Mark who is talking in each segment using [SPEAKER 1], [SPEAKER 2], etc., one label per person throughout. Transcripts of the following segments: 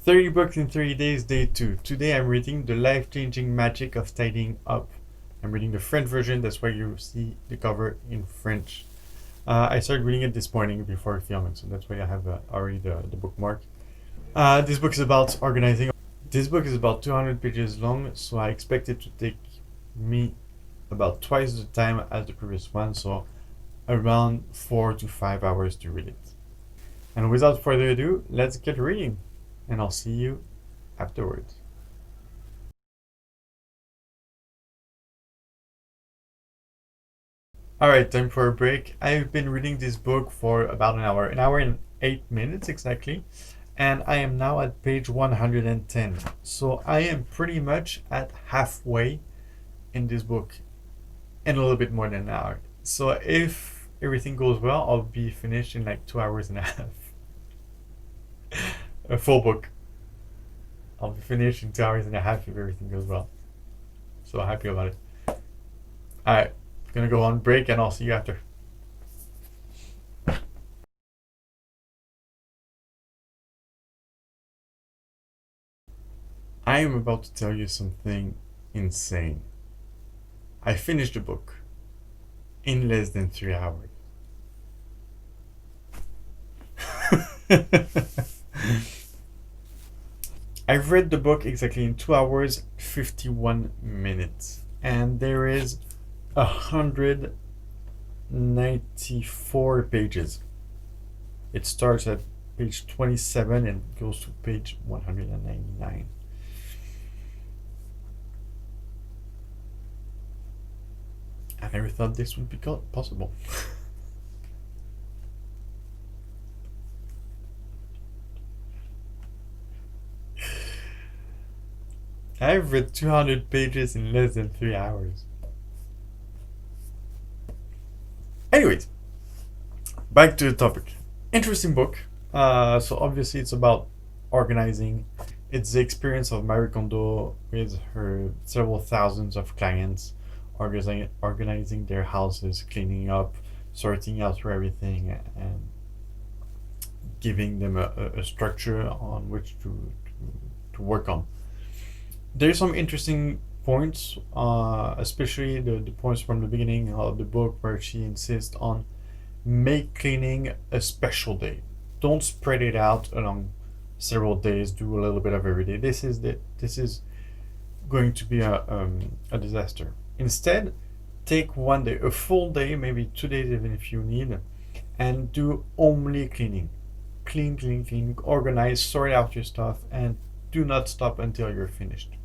[SPEAKER 1] 30 books in 30 days, day 2. Today I'm reading The Life-Changing Magic of Tidying Up. I'm reading the French version, that's why you see the cover in French. I started reading it this morning before filming, so that's why I have already the bookmark. This book is about organizing. This book is about 200 pages long, so I expect it to take me about twice the time as the previous one, so around 4 to 5 hours to read it. And without further ado, let's get reading, and I'll see you afterwards. Alright, time for a break. I've been reading this book for about an hour and 8 minutes exactly, and I am now at page 110. So I am pretty much at halfway in this book in a little bit more than an hour. So if everything goes well, I'll be finished in like 2 hours and a half. A full book. I'll be finished in 2 hours and a half if everything goes well. So happy about it. Alright, gonna go on break and I'll see you after. I am about to tell you something insane. I finished the book in less than 3 hours. I've read the book exactly in 2 hours 51 minutes, and there is 194 pages. It starts at page 27 and goes to page 199. I never thought this would be possible. I've read 200 pages in less than 3 hours. Anyways, back to the topic. Interesting book. So obviously it's about organizing. It's the experience of Marie Kondo with her several thousands of clients, organizing their houses, cleaning up, sorting out through everything, and giving them a structure on which to work on. There's some interesting points, especially the points from the beginning of the book where she insists on make cleaning a special day. Don't spread it out along several days. Do a little bit of every day. This is going to be a disaster. Instead, take one day, a full day, maybe 2 days even if you need, and do only cleaning. Clean, organize, sort out your stuff, and do not stop until you're finished.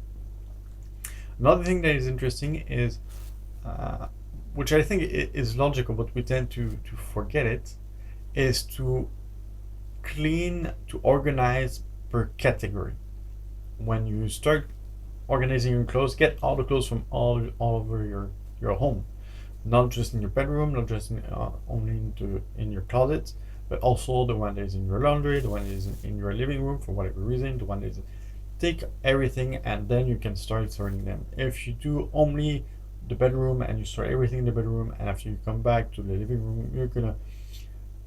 [SPEAKER 1] Another thing that is interesting is, which I think is logical, but we tend to forget it, is to organize per category. When you start organizing your clothes, get all the clothes from all over your home, not just in your bedroom, not just only in your closet, but also the one that is in your laundry, the one that is in your living room for whatever reason, the one that is. Take everything and then you can start sorting them. If you do only the bedroom and you sort everything in the bedroom, and after you come back to the living room, you're gonna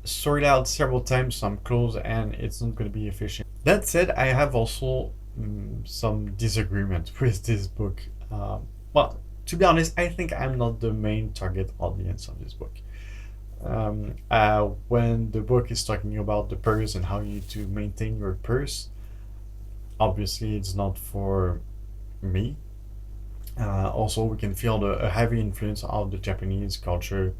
[SPEAKER 1] sort out several times some clothes and it's not gonna be efficient. That said, I have also some disagreement with this book. Well, to be honest, I think I'm not the main target audience of this book. When the book is talking about the purse and how you need to maintain your purse, obviously it's not for me. Also, we can feel a heavy influence of the Japanese culture,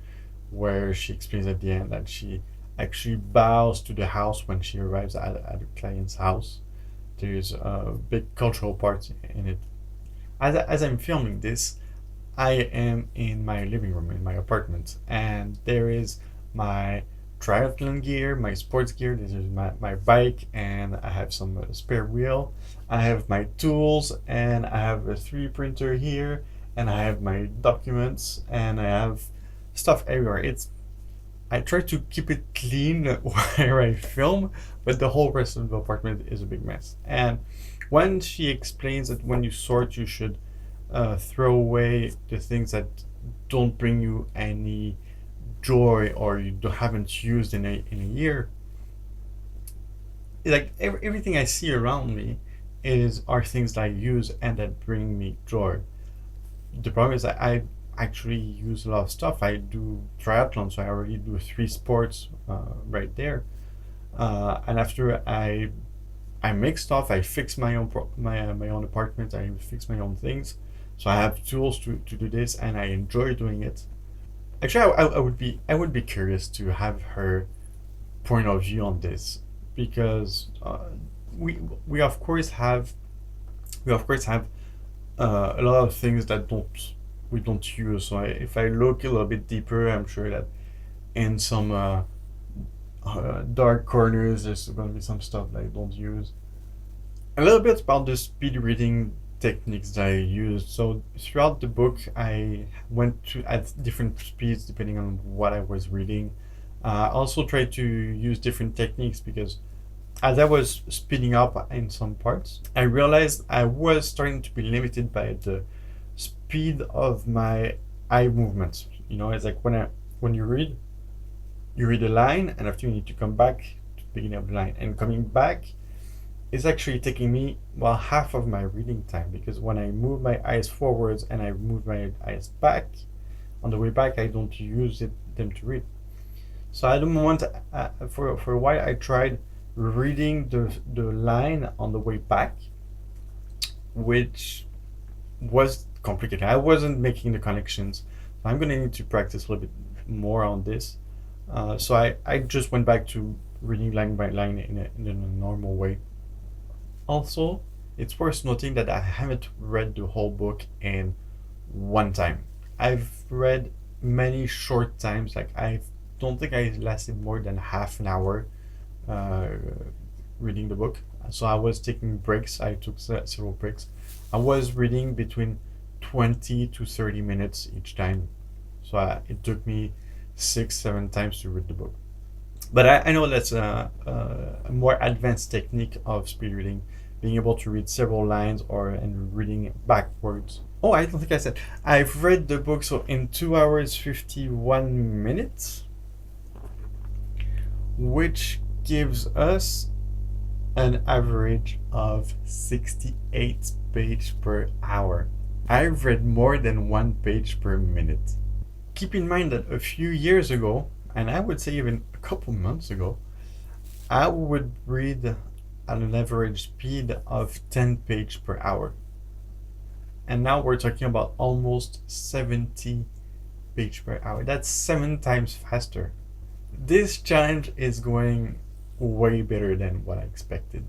[SPEAKER 1] where she explains at the end that she actually bows to the house when she arrives at a client's house. There's a big cultural part in it. As I'm filming this, I am in my living room in my apartment, and there is my triathlon gear, my sports gear. This is my bike, and I have some spare wheel. I have my tools, and I have a 3D printer here, and I have my documents, and I have stuff everywhere. I try to keep it clean where I film, but the whole rest of the apartment is a big mess. And when she explains that when you sort, you should throw away the things that don't bring you any joy or you haven't used in a year, like everything I see around me is are things that I use and that bring me joy. The problem is that I actually use a lot of stuff. I do triathlon, so I already do three sports right there. And after I make stuff, I fix my own my own apartment, I fix my own things. So I have tools to do this, and I enjoy doing it. Actually, I would be curious to have her point of view on this because we we of course have we of course have a lot of things that don't we don't use. So if I look a little bit deeper, I'm sure that in some dark corners there's going to be some stuff that I don't use. A little bit about the speed reading techniques that I used. So throughout the book, I went to at different speeds depending on what I was reading. I also tried to use different techniques because as I was speeding up in some parts, I realized I was starting to be limited by the speed of my eye movements. You know, it's like when you read a line, and after you need to come back to the beginning of the line, and coming back is actually taking me well half of my reading time because when I move my eyes forwards and I move my eyes back, on the way back I don't use them to read. So at the moment, for a while, I tried reading the line on the way back, which was complicated. I wasn't making the connections. I'm gonna need to practice a little bit more on this. So I just went back to reading line by line in a normal way. Also, it's worth noting that I haven't read the whole book in one time. I've read many short times. Like I don't think I lasted more than half an hour uh, reading the book. So I was taking breaks. I took several breaks. I was reading between 20 to 30 minutes each time. So it took me 6, 7 times to read the book. But I know that's a more advanced technique of speed reading, being able to read several lines or and reading backwards. Oh, I don't think I said. I've read the book so in 2 hours 51 minutes, which gives us an average of 68 pages per hour. I've read more than 1 page per minute. Keep in mind that a few years ago, and I would say even a couple months ago, I would read at an average speed of 10 pages per hour. And now we're talking about almost 70 pages per hour. That's 7 times faster. This challenge is going way better than what I expected.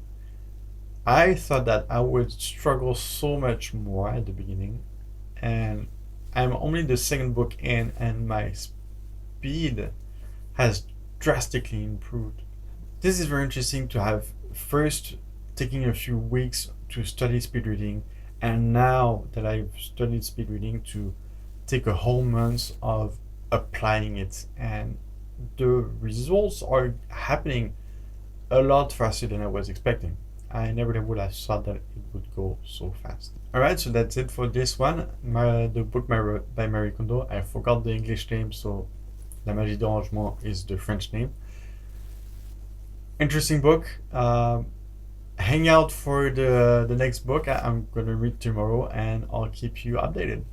[SPEAKER 1] I thought that I would struggle so much more at the beginning, and I'm only the second book in, and my speed has drastically improved. This is very interesting to have first taking a few weeks to study speed reading, and now that I've studied speed reading to take a whole month of applying it, and the results are happening a lot faster than I was expecting. I never would have thought that it would go so fast. Alright, so that's it for this one. The book by Marie Kondo. I forgot the English name, so La Magie de Rangement is the French name. Interesting book. Hang out for the next book I'm going to read tomorrow, and I'll keep you updated.